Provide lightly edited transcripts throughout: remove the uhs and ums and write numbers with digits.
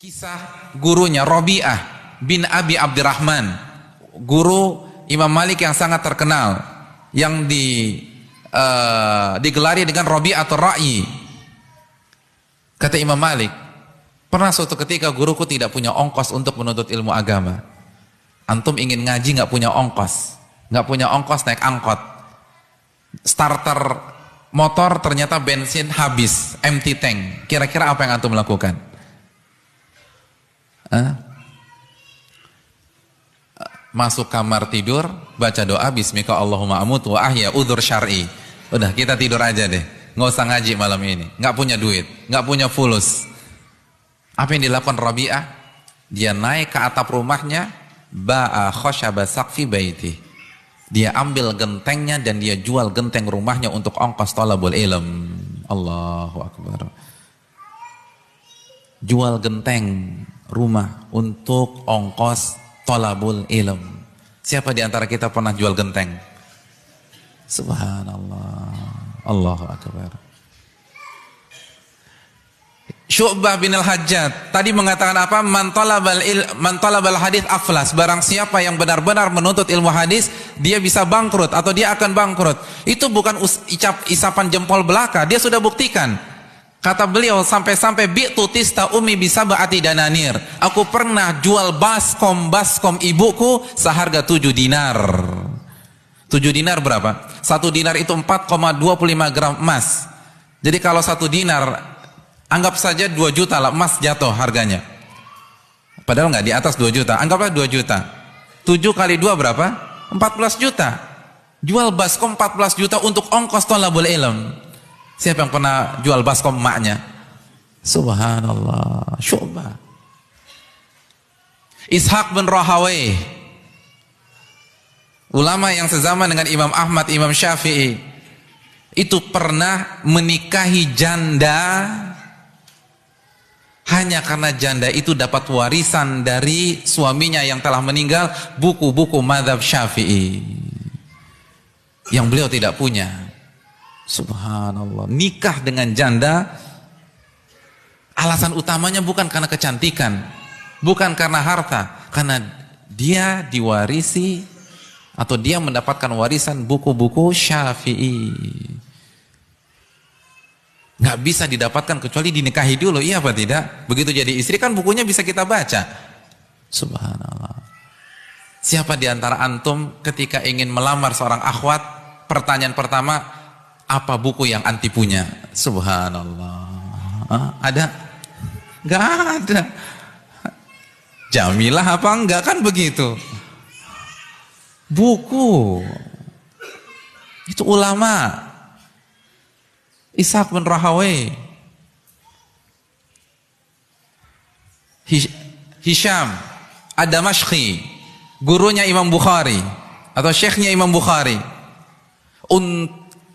Kisah gurunya Rabi'ah bin Abi Abdurrahman, guru Imam Malik yang sangat terkenal, yang digelari dengan Rabi'atul Ra'yi. Kata Imam Malik, pernah suatu ketika guruku tidak punya ongkos untuk menuntut ilmu agama. Antum ingin ngaji nggak punya ongkos, naik angkot, starter motor ternyata bensin habis, empty tank. Kira-kira apa yang antum lakukan? Masuk kamar tidur, baca doa bismika Allahumma amut wa ahya udzur syar'i. Udah, kita tidur aja deh, nggak usah ngaji malam ini. Nggak punya duit, nggak punya fulus. Apa yang dilakukan Rabi'ah? Dia naik ke atap rumahnya, ba'a khosyaba saqfi baiti. Dia ambil gentengnya dan dia jual genteng rumahnya untuk ongkos thalabul ilm. Allahu akbar. Jual genteng rumah untuk ongkos thalabul ilm. Siapa di antara kita pernah jual genteng? Subhanallah. Allahu akbar. Syu'bah bin al-Hajjaj tadi mengatakan apa? Man talabal hadis aflas. Barang siapa yang benar-benar menuntut ilmu hadis, dia bisa bangkrut atau dia akan bangkrut. Itu bukan isapan jempol belaka, dia sudah buktikan. Kata beliau sampai-sampai bi'tu tista umi bisab'ati dananir. Aku pernah jual baskom ibuku seharga 7 dinar. 7 dinar berapa? 1 dinar itu 4,25 gram emas. Jadi kalau 1 dinar, anggap saja 2 juta lah emas jatuh harganya. Padahal nggak di atas 2 juta, anggaplah 2 juta. 7 kali 2 berapa? 14 juta. Jual baskom 14 juta untuk ongkos thalabul ilm. Siapa yang pernah jual baskom emaknya? Subhanallah. Syu'bah. Ishaq bin Rahawayh, ulama yang sezaman dengan Imam Ahmad, Imam Syafi'i, itu pernah menikahi janda hanya karena janda itu dapat warisan dari suaminya yang telah meninggal, buku-buku mazhab Syafi'i yang beliau tidak punya. Subhanallah. Nikah dengan janda, alasan utamanya bukan karena kecantikan, bukan karena harta, karena dia diwarisi atau dia mendapatkan warisan buku-buku Syafi'i. Nggak bisa didapatkan kecuali dinikahi dulu, iya apa tidak? Begitu jadi istri kan bukunya bisa kita baca. Subhanallah. Siapa di antara antum ketika ingin melamar seorang akhwat, pertanyaan pertama, apa buku yang anti punya? Subhanallah. Ada? Nggak ada. Jamilah apa enggak, kan begitu. Buku. Itu ulama. Ishaq bin Rahawayh, Hisham ad-Damashqi, gurunya Imam Bukhari atau syekhnya Imam Bukhari,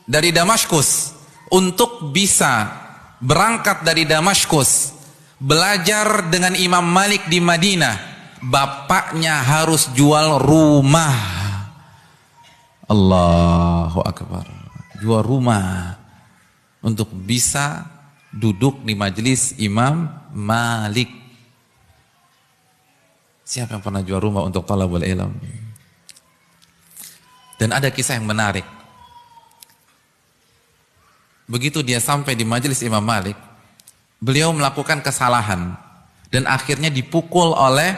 dari Damaskus, untuk bisa berangkat dari Damaskus belajar dengan Imam Malik di Madinah, bapaknya harus jual rumah. Allahu akbar. Jual rumah untuk bisa duduk di majelis Imam Malik. Siapa yang pernah jual rumah untuk thalabul ilm? Dan ada kisah yang menarik. Begitu dia sampai di majelis Imam Malik, beliau melakukan kesalahan dan akhirnya dipukul oleh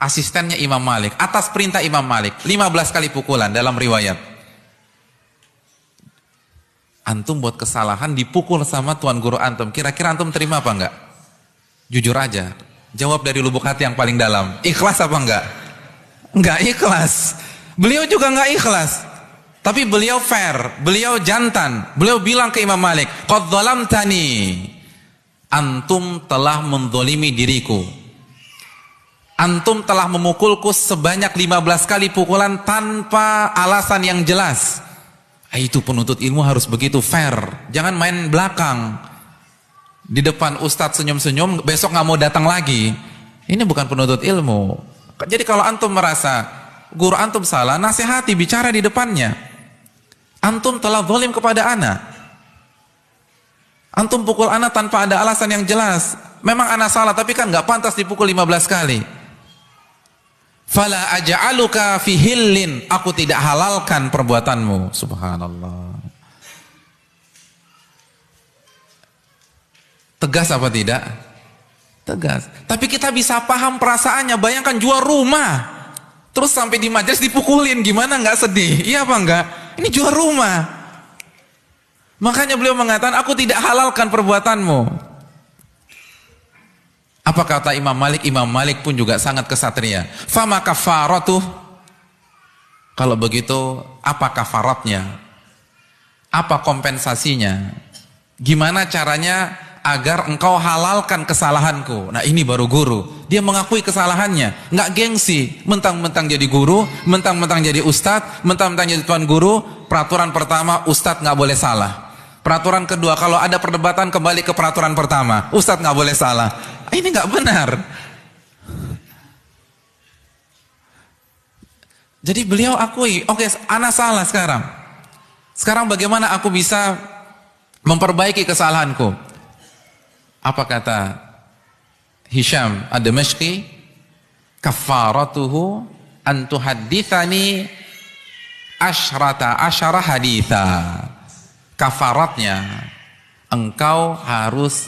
asistennya Imam Malik atas perintah Imam Malik. 15 kali pukulan dalam riwayat. Antum buat kesalahan dipukul sama tuan guru antum, kira-kira antum terima apa enggak? Jujur aja, jawab dari lubuk hati yang paling dalam. Ikhlas apa enggak? Enggak ikhlas. Beliau juga enggak ikhlas. Tapi beliau fair, beliau jantan. Beliau bilang ke Imam Malik, qad dhalamtani. Antum telah menzalimi diriku. Antum telah memukulku sebanyak 15 kali pukulan tanpa alasan yang jelas. Itu penuntut ilmu harus begitu fair. Jangan main belakang. Di depan ustadz senyum-senyum, besok nggak mau datang lagi. Ini bukan penuntut ilmu. Jadi kalau antum merasa guru antum salah, nasihati, bicara di depannya. Antum telah zalim kepada ana. Antum pukul ana tanpa ada alasan yang jelas. Memang ana salah, tapi kan nggak pantas dipukul 15 kali. Fala aj'aluka fi hillin, aku tidak halalkan perbuatanmu. Subhanallah. Tegas apa tidak? Tegas. Tapi kita bisa paham perasaannya. Bayangkan jual rumah, terus sampai di majelis dipukulin, gimana nggak sedih? Iya apa enggak? Ini jual rumah. Makanya beliau mengatakan, aku tidak halalkan perbuatanmu. Apa kata Imam Malik? Imam Malik pun juga sangat kesatria. Fama kafaratuh. Kalau begitu, apa kafaratnya? Apa kompensasinya? Gimana caranya agar engkau halalkan kesalahanku? Nah, ini baru guru. Dia mengakui kesalahannya, nggak gengsi, mentang-mentang jadi guru, mentang-mentang jadi ustadz, mentang-mentang jadi tuan guru. Peraturan pertama, ustadz nggak boleh salah. Peraturan kedua, kalau ada perdebatan kembali ke peraturan pertama, ustadz nggak boleh salah. Ini nggak benar. Jadi beliau akui, oke, ana salah sekarang. Sekarang bagaimana aku bisa memperbaiki kesalahanku? Apa kata Hisham ad-Damashqi? Kafaratuhu an tuhaddithani asyara haditha. Kafaratnya, engkau harus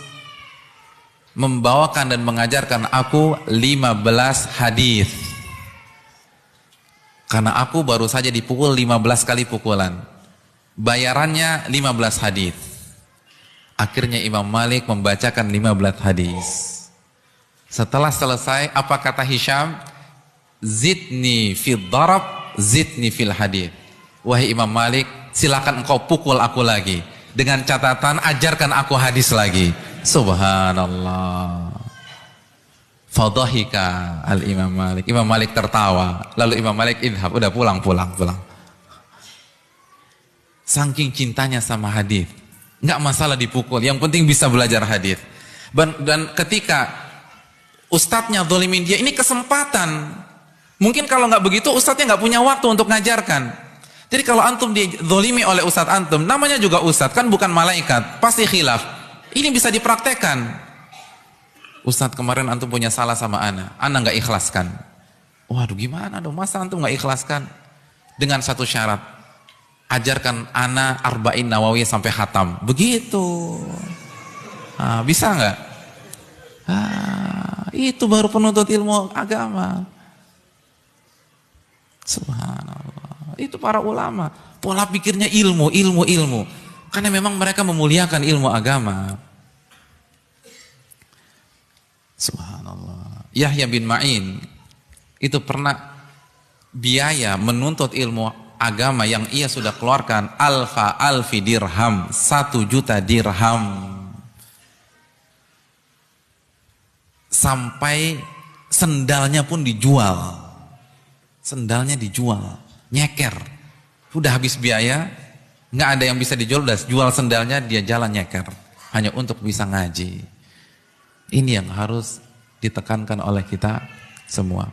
membawakan dan mengajarkan aku 15 hadis. Karena aku baru saja dipukul 15 kali pukulan. Bayarannya 15 hadis. Akhirnya Imam Malik membacakan 15 hadis. Setelah selesai, apa kata Hisham? Zidni fil darab, zidni fil hadis. Wahai Imam Malik, silakan engkau pukul aku lagi. Dengan catatan, ajarkan aku hadis lagi. Subhanallah. Fadhahika al-Imam Malik. Imam Malik tertawa. Lalu Imam Malik, idhab, udah pulang. Saking cintanya sama hadis. Nggak masalah dipukul, yang penting bisa belajar hadis. Dan ketika ustadznya zalimin dia, ini kesempatan. Mungkin kalau nggak begitu, ustadznya nggak punya waktu untuk ngajarkan. Jadi kalau antum dizalimi oleh ustadz antum, namanya juga ustadz, kan bukan malaikat, pasti khilaf. Ini bisa dipraktekkan. Ustadz, kemarin antum punya salah sama ana nggak ikhlaskan. Waduh, gimana dong, masa antum nggak ikhlaskan? Dengan satu syarat, ajarkan ana arba'in nawawiyah sampai khatam. Begitu. Bisa nggak? Itu baru penuntut ilmu agama. Subhanallah. Itu para ulama. Pola pikirnya ilmu. Karena memang mereka memuliakan ilmu agama. Subhanallah. Yahya bin Ma'in itu pernah biaya menuntut ilmu agama yang ia sudah keluarkan alfi dirham, 1 juta dirham, sampai sendalnya pun dijual. Nyeker. Udah habis biaya, nggak ada yang bisa dijual, udah jual sendalnya, dia jalan nyeker hanya untuk bisa ngaji. Ini yang harus ditekankan oleh kita semua.